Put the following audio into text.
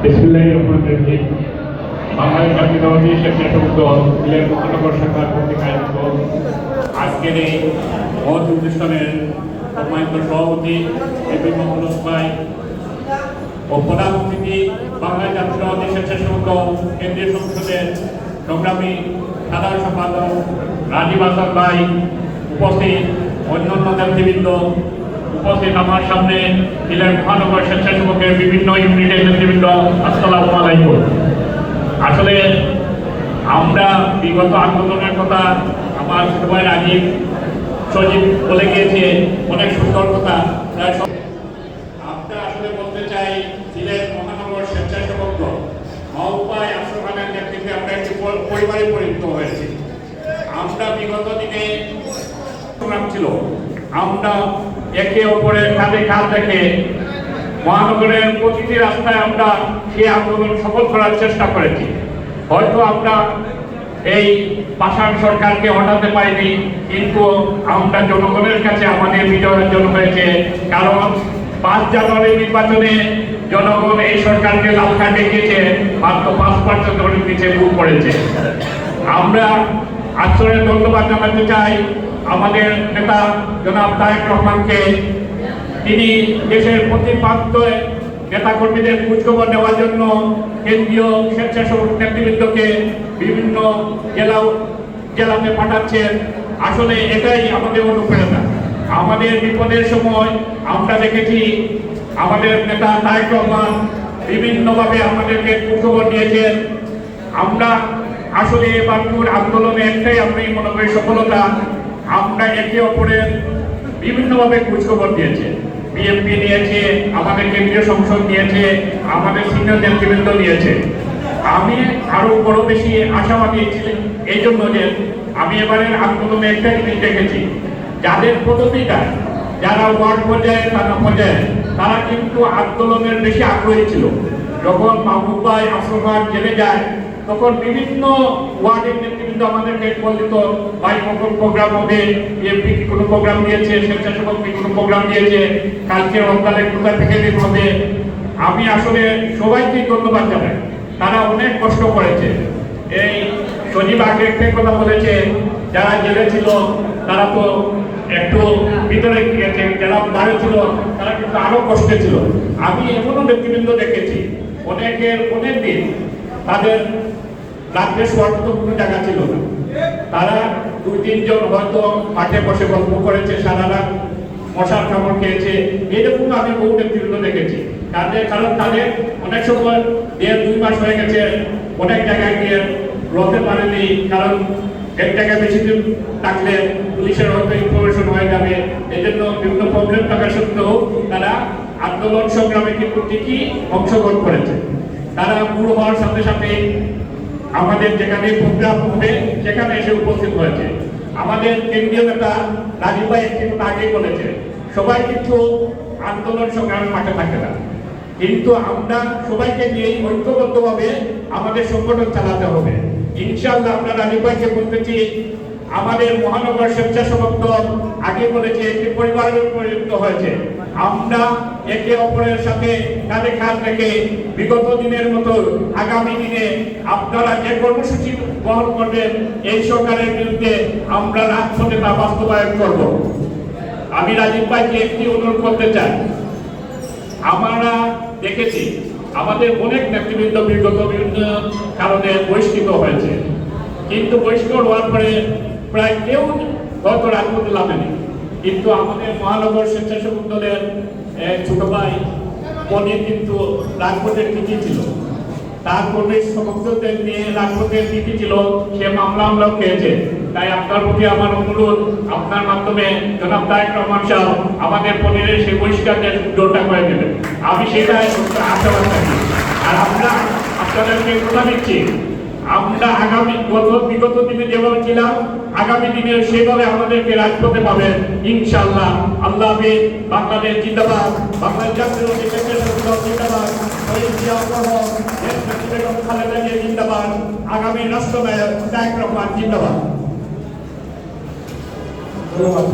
বিসমিল্লাহির রহমানির রহিম। বাংলাদেশ জাতীয়তাবাদী স্বেচ্ছাসেবক দল সিলেট মহানগর শাখার কর্তৃক আয়োজিত আজকের এই মহৎ অনুষ্ঠানের সম্মানিত সভাপতি এপি মোহাম্মদ ভাই ও প্রধান অতিথি বাংলাদেশ জাতীয়তাবাদী স্বেচ্ছাসেবক দল কেন্দ্রীয় সংসদের সংগ্রামী সাধারণ সম্পাদক রাজীব হাসান ভাই, উপস্থিত অন্যান্য নেতৃবৃন্দ, উপস্থিত আমার সামনে সিলেট মহানগর স্বেচ্ছাসেবকের বিভিন্ন ইউনিটের নেতৃবৃন্দ, আসসালামু আলাইকুম। আসলে আমরা বিগত আন্দোলনের কথা আমার ছোট ভাই রাজীব সজীব বলে গিয়েছে, অনেক সুন্দর কথা। আমরা আসলে বলতে চাই সিলেট মহানগর স্বেচ্ছাসেবক দল মহোপায় আশরাফ খানের নেতৃত্বে আমরা একটি পরিবারে পরিণত হয়েছি। আমরা বিগত দিনে প্রোগ্রাম ছিল, আমরা একে অপরের কাঁধে কাঁধ রেখে মহানগরের প্রতিটি রাস্তায় আমরা সেই আন্দোলন সফল করার চেষ্টা করেছি। হয়তো আমরা এই পাষাণ সরকারকে হটাতে পারিনি, কিন্তু আমরা জনগণের কাছে আমাদের বিজয় অর্জন হয়েছে। কারণ 5 জানুয়ারি নির্বাচনে জনগণ এই সরকারকে লাল কার্ড দেখিয়েছে, মাত্র 5% ভোটের নিচে ভোট পড়েছে। আমরা আসলে ধন্যবাদ জানাতে চাই আমাদের নেতা জনাব তারেক রহমানকে। তিনি দেশের প্রতি প্রান্তে নেতাকর্মীদের খোঁজখবর নেওয়ার জন্য কেন্দ্রীয় স্বেচ্ছাসেবক নেতৃবৃন্দকে বিভিন্ন জেলাতে পাঠাচ্ছেন। আসলে এটাই আমাদের অনুপ্রেরণা। আমাদের বিপদের সময় আমরা দেখেছি আমাদের নেতা তারেক রহমান বিভিন্নভাবে আমাদেরকে খোঁজখবর নিয়েছেন। আমরা আসলে এবারকার আন্দোলনে একটাই আমি মনে করি সফলতা, আমরা একে অপরের বিভিন্নভাবে খোঁজখবর দিয়েছে। বিএনপি নিয়েছে, আমাদের কেন্দ্রীয় সংসদ নিয়েছে, আমাদের সিনিয়র নেতৃবৃন্দ নিয়েছে। আমি আরো বড় বেশি আশাবাদী ছিলেন এই জন্য যে আমি এবারের আন্দোলনে একটা জিনিস দেখেছি, যাদের পদবিটা যারা ওয়ার্ড পর্যায়ে থানা পর্যায়ে তারা কিন্তু আন্দোলনের বেশি আগ্রহী ছিল। যখন মাহবুব ভাই আশরাফ খান জেলে যায় তখন বিভিন্ন ওয়ার্ডের নেতৃবৃন্দ আমাদেরকে বলতো, ভাই কখন প্রোগ্রাম হবে, বিএনপি কি কোনো প্রোগ্রাম দিয়েছে, স্বেচ্ছাসেবক কি কোনো প্রোগ্রাম দিয়েছে, কালকে হরতালে কোথা থেকে দিন হবে। আমি আসলে সবাইকে ধন্যবাদ জানাই, তারা অনেক কষ্ট করেছে। এই সজীব আগে একটা কথা বলেছে, যারা জেলে ছিল তারা তো একটু ভিতরে গিয়েছে, যারা বাইরে ছিল তারা কিন্তু আরো কষ্টে ছিল। আমি এমনও নেতৃবৃন্দ দেখেছি অনেকের অনেক দিন তাদের রাত্রে শোয়ার মতো কোনো জায়গা ছিল না। তারা 2-3 জন হয়তো মাঠে বসে গল্প করেছে, সারা রাত মশার কামড় খেয়েছে। এরকম আমি বহু নেতৃবৃন্দ দেখেছি। কারণ তাদের অনেক সময় 1-2 মাস হয়ে গেছে, অনেক জায়গায় গিয়ে রতে পারেনি। কারণ এক জায়গায় বেশি দিন থাকলে পুলিশের হয়তো ইনফরমেশন হয়ে যাবে, এই জন্য বিভিন্ন প্রবলেম থাকা সত্ত্বেও তারা আন্দোলন সংগ্রামে কিন্তু ঠিকই অংশগ্রহণ করেছে। তারা পুরো হওয়ার সাথে সাথে আমাদের যেখানে প্রোগ্রাম হবে সেখানে এসে উপস্থিত হয়েছে। আমাদের কেন্দ্রীয় নেতা রাজীব ভাই একটি কথা আগেই বলেছে, সবাই কিন্তু আন্দোলন সংগ্রামের মাঠে থাকে না, কিন্তু আমরা সবাইকে নিয়ে ঐক্যবদ্ধভাবে আমাদের সংগঠন চালাতে হবে। ইনশাআল্লাহ আমরা রাজীব ভাইকে বলতেছি, আমাদের মহানগর স্বেচ্ছাসেবক দল আগে বলেছে একটি পরিবারের পরিণত হয়েছে। আমরা একে অপরের সাথে কাঁধে কাঁধ রেখে বিগত দিনের মতো আগামী দিনে আপনারা যে কর্মসূচি গ্রহণ করবেন এই সরকারের বিরুদ্ধে আমরা রাজপথে তা বাস্তবায়ন করব। আমি রাজীব ভাইকে একটি অনুরোধ করতে চাই, আমরা দেখেছি আমাদের অনেক নেতৃবৃন্দ বিগত বিভিন্ন কারণে বহিষ্কৃত হয়েছে, কিন্তু বহিষ্কার হওয়ার পরে প্রায় কেউ হয়তো রাজপথে নামেনি। কিন্তু আমাদের মহানগর স্বেচ্ছাসেবক দলের ছোট ভাই পনির কিন্তু রাজপথের নীতি ছিল, তার কর্মী সমর্থকদের নিয়ে রাজপথের নীতি ছিল, সে মামলা খেয়েছে। তাই আপনার প্রতি আমার অনুরোধ, আপনার মাধ্যমে জনাব তারেক রহমান সাহেব আমাদের পনিরের সেই বহিষ্কারের জোরটা করে দেবেন। আমি সেটাই আশাবাদ থাকি। আর আমরা আপনাদেরকে কথা দিচ্ছি, আমরা আগামী বিগত দিনে যেভাবে ছিলাম আগামী দিনে সেভাবে আমাদেরকে রাজপথে পাবেন ইনশাআল্লাহ। আল্লাহ হাফেজ। বাংলাদেশ জিন্দাবাদ, বাংলাদেশ জাতীয়তাবাদী স্বেচ্ছাসেবক দল জিন্দাবাদ, শহীদ জিয়াউর রহমান, দেশ বেগম খালেদা জিয়া জিন্দাবাদ, আগামী রাষ্ট্রনায়ক তারেক রহমান জিন্দাবাদ। ধন্যবাদ।